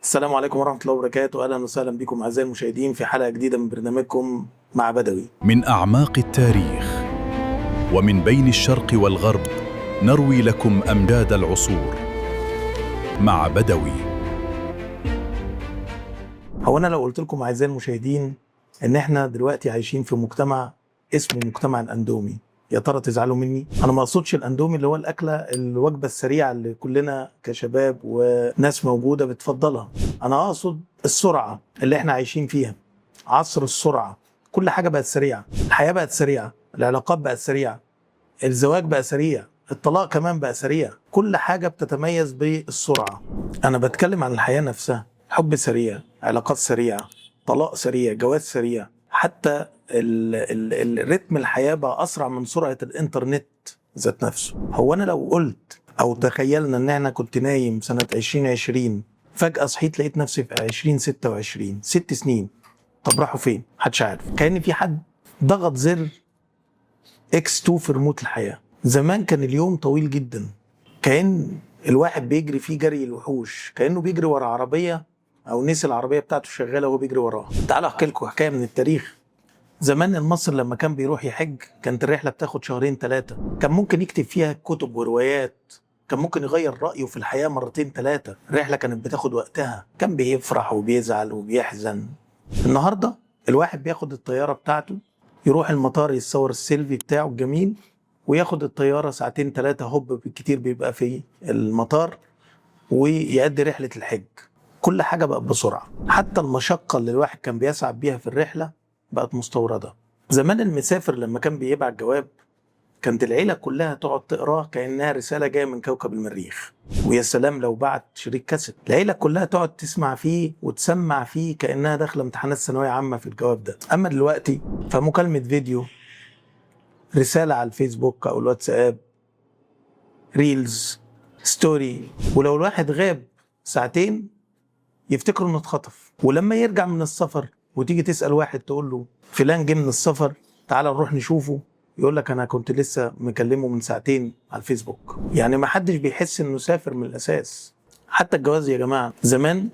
السلام عليكم ورحمة الله وبركاته. أهلا وسهلا بكم أعزائي المشاهدين في حلقة جديدة من برنامجكم مع بدوي. من أعماق التاريخ ومن بين الشرق والغرب نروي لكم أمجاد العصور مع بدوي. هو أنا لو قلت لكم أعزائي المشاهدين إن إحنا دلوقتي عايشين في مجتمع اسمه مجتمع الأندومي، يا ترى تزعلوا مني؟ أنا ما أقصدش الأندومي اللي هو الوجبة السريعة اللي كلنا كشباب وناس موجودة بتفضلها. أنا أقصد السرعة اللي إحنا عايشين فيها، عصر السرعة. كل حاجة بقت سريعة، الحياة بقت سريعة، العلاقات بقت سريعة، الزواج بقى سريع، الطلاق كمان بقى سريع، كل حاجة بتتميز بالسرعة. أنا بتكلم عن الحياة نفسها، حب سريع، علاقات سريعة، طلاق سريع، جواز سريع، حتى الريتم الحياة بقى أسرع من سرعة الإنترنت ذات نفسه. هو أنا لو قلت أو تخيلنا إن أنا كنت نايم سنة 2020 فجأة صحيت لقيت نفسي في 2026، 6 سنين، طب راحوا فين؟ محدش عارف. كأن في حد ضغط زر X2 في ريموت الحياة. زمان كان اليوم طويل جدا، كأن الواحد بيجري فيه جري الوحوش، كأنه بيجري ورا عربية أو نسي العربية بتاعته شغالة وهو بيجري وراها. تعالوا أحكي لكم حكاية من التاريخ. زمان المصري لما كان بيروح يحج كانت الرحلة بتاخد 2-3 شهور، كان ممكن يكتب فيها كتب وروايات، كان ممكن يغير رأيه في الحياة 2-3 مرات. الرحلة كانت بتاخد وقتها، كان بيفرح وبيزعل وبيحزن. النهاردة الواحد بياخد الطيارة بتاعته، يروح المطار، يتصور السيلفي بتاعه الجميل، وياخد الطيارة 2-3 ساعات هوب بالكتير بيبقى في المطار، ويؤدي رحلة الحج. كل حاجة بقت بسرعة، حتى المشقة اللي الواحد كان بيسعد بيها في الرحلة بقت مستوردة. زمان المسافر لما كان بيبعت جواب كانت العيلة كلها تقعد تقراه كأنها رسالة جاية من كوكب المريخ. ويا سلام لو بعت شريك كاسيت، العيلة كلها تقعد تسمع فيه وتسمع فيه كأنها داخلة امتحانات ثانوية عامة في الجواب ده. أما دلوقتي فمكالمة فيديو، رسالة على الفيسبوك أو الواتساب، ريلز، ستوري. ولو الواحد غاب 2 ساعات يفتكروا انه اتخطف. ولما يرجع من السفر وتيجي تسأل واحد تقول له فلان جه من السفر تعال نروح نشوفه، يقول لك انا كنت لسه مكلمه من 2 ساعات على الفيسبوك. يعني ما حدش بيحس انه سافر من الاساس. حتى الجواز يا جماعة، زمان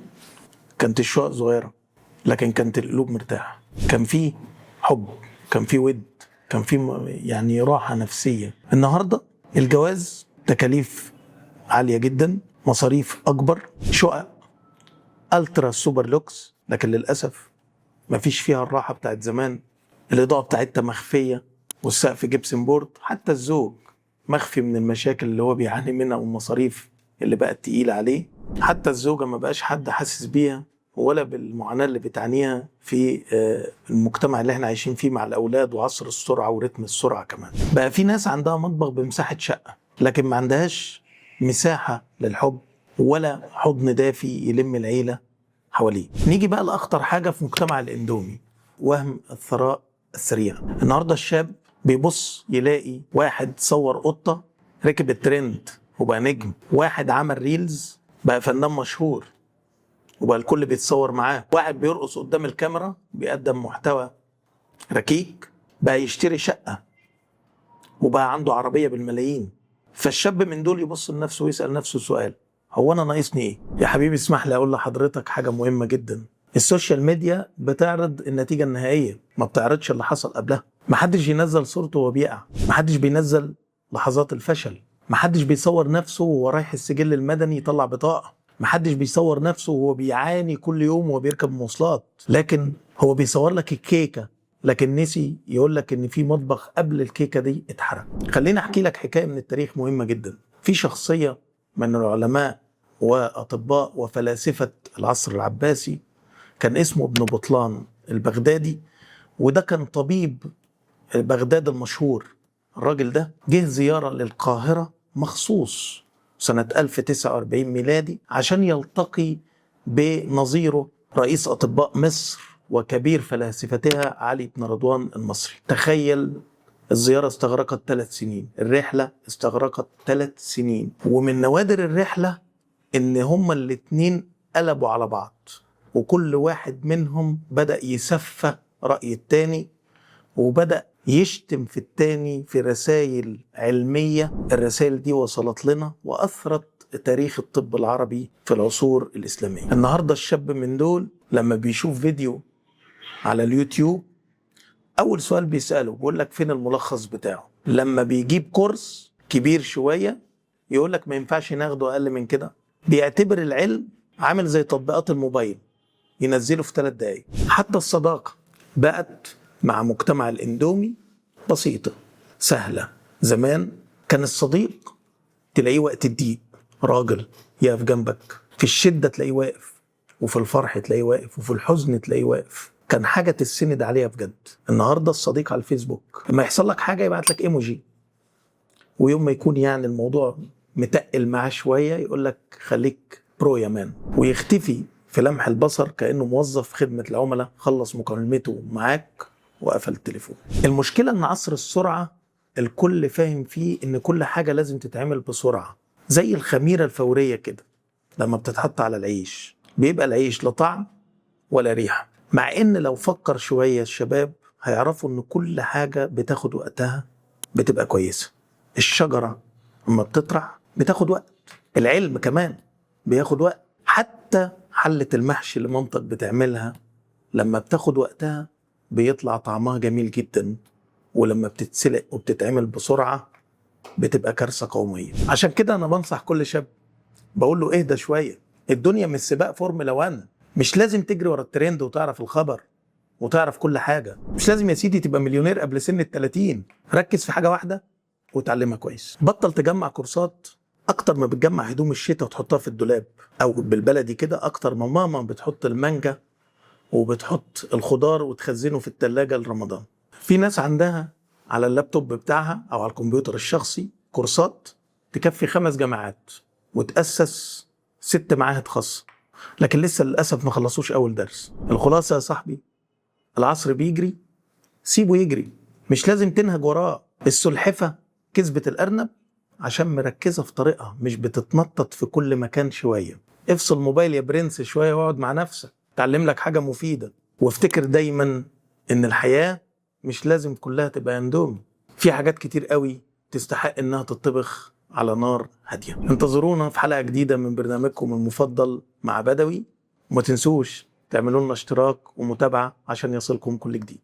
كانت الشقق صغيرة لكن كانت القلوب مرتاحة، كان في حب، كان في ود، كان في يعني راحة نفسية. النهاردة الجواز تكاليف عالية جدا، مصاريف أكبر، شقق ألترا سوبر لوكس، لكن للأسف مفيش فيها الراحة بتاعت زمان. الإضاءة بتاعتها مخفية والسقف جبسن بورد، حتى الزوج مخفي من المشاكل اللي هو بيعاني منها والمصاريف اللي بقت تقيلة عليه. حتى الزوجة ما بقاش حد حاسس بيها ولا بالمعاناة اللي بتعانيها في المجتمع اللي احنا عايشين فيه مع الأولاد وعصر السرعة ورتم السرعة. كمان بقى في ناس عندها مطبخ بمساحة شقة لكن ما عندهاش مساحة للحب ولا حضن دافي يلم العيلة حواليه. نيجي بقى لأخطر حاجة في مجتمع الإندومي، وهم الثراء السريع. النهاردة الشاب بيبص يلاقي واحد صور قطة ركب الترند وبقى نجم، واحد عمل ريلز بقى فنان مشهور وبقى الكل بيتصور معاه، واحد بيرقص قدام الكاميرا بيقدم محتوى ركيك بقى يشتري شقة وبقى عنده عربية بالملايين. فالشاب من دول يبص لنفسه ويسأل نفسه سؤال، هو أنا ناقصني إيه؟ يا حبيبي اسمح لي أقول لحضرتك حاجة مهمة جدا. السوشيال ميديا بتعرض النتيجة النهائية، ما بتعرضش اللي حصل قبلها. محدش ينزل صورته وهو بيقع، محدش بينزل لحظات الفشل، محدش بيصور نفسه وهو رايح السجل المدني يطلع بطاقة، محدش بيصور نفسه وهو بيعاني كل يوم وهو بيركب مواصلات. لكن هو بيصور لك الكيكة لكن نسي يقول لك ان في مطبخ قبل الكيكة دي اتحرق. خليني احكي لك حكاية من التاريخ مهمة جدا. في شخصية من العلماء وأطباء وفلاسفة العصر العباسي كان اسمه ابن بطلان البغدادي، وده كان طبيب بغداد المشهور. الراجل ده جه زيارة للقاهرة مخصوص سنة 1049 ميلادي عشان يلتقي بنظيره رئيس أطباء مصر وكبير فلاسفتها علي بن رضوان المصري. تخيل، الزيارة استغرقت 3 سنين، الرحلة استغرقت 3 سنين. ومن نوادر الرحلة إن هما الاتنين قلبوا على بعض، وكل واحد منهم بدأ يسفى رأي التاني وبدأ يشتم في التاني في رسائل علمية. الرسائل دي وصلت لنا وأثرت تاريخ الطب العربي في العصور الإسلامية. النهاردة الشاب من دول لما بيشوف فيديو على اليوتيوب أول سؤال بيسأله بيقول لك فين الملخص بتاعه. لما بيجيب كورس كبير شوية يقول لك ما ينفعش ناخده أقل من كده. بيعتبر العلم عامل زي تطبيقات الموبايل ينزله في 3 دقايق. حتى الصداقة بقت مع مجتمع الاندومي بسيطة سهلة. زمان كان الصديق تلاقيه وقت الضيق راجل يقف جنبك، في الشدة تلاقيه واقف، وفي الفرح تلاقيه واقف، وفي الحزن تلاقيه واقف. كان حاجة تسند عليها بجد. النهاردة الصديق على الفيسبوك لما يحصل لك حاجة يبعت لك ايموجي، ويوم ما يكون يعني الموضوع متقل معاه شوية يقول لك خليك برو يا مان، ويختفي في لمح البصر كأنه موظف خدمة العملاء خلص مكالمته معاك وقفل التليفون. المشكلة ان عصر السرعة الكل فاهم فيه ان كل حاجة لازم تتعمل بسرعة، زي الخميرة الفورية كده. لما بتتحط على العيش بيبقى العيش لا طعم ولا ريحة، مع ان لو فكر شوية الشباب هيعرفوا ان كل حاجة بتاخد وقتها بتبقى كويسة. الشجرة لما بتطرح بتاخد وقت، العلم كمان بياخد وقت، حتى حلة المحشي اللي مامتك بتعملها لما بتاخد وقتها بيطلع طعمها جميل جدا، ولما بتتسلق وبتتعمل بسرعة بتبقى كارثة قومية. عشان كده أنا بنصح كل شاب بقول له اهدى شوية. الدنيا مش سباق فورمولا 1، مش لازم تجري ورا الترند وتعرف الخبر وتعرف كل حاجة. مش لازم يا سيدي تبقى مليونير قبل سن 30. ركز في حاجة واحدة وتعلمها كويس. بطل تجمع كورسات اكتر ما بتجمع هدوم الشتاء وتحطها في الدولاب، او بالبلدي كده اكتر ما ماما بتحط المانجا وبتحط الخضار وتخزنه في التلاجة لرمضان. في ناس عندها على اللابتوب بتاعها او على الكمبيوتر الشخصي كورسات تكفي 5 جامعات وتأسس 6 معاهد خاصة، لكن لسه للأسف ما خلصوش أول درس. الخلاصة يا صاحبي، العصر بيجري، سيبه يجري، مش لازم تنهج وراه. السلحفة كسبت الأرنب عشان مركزة في طريقها، مش بتتنطط في كل مكان شوية. افصل موبايل يا برنس شوية واقعد مع نفسك، تعلم لك حاجة مفيدة. وافتكر دايما إن الحياة مش لازم كلها تبقى اندومي، في حاجات كتير قوي تستحق إنها تطبخ على نار هادية. انتظرونا في حلقة جديدة من برنامجكم المفضل مع بدوي، وما تنسوش تعملوا لنا اشتراك ومتابعة عشان يصلكم كل جديد.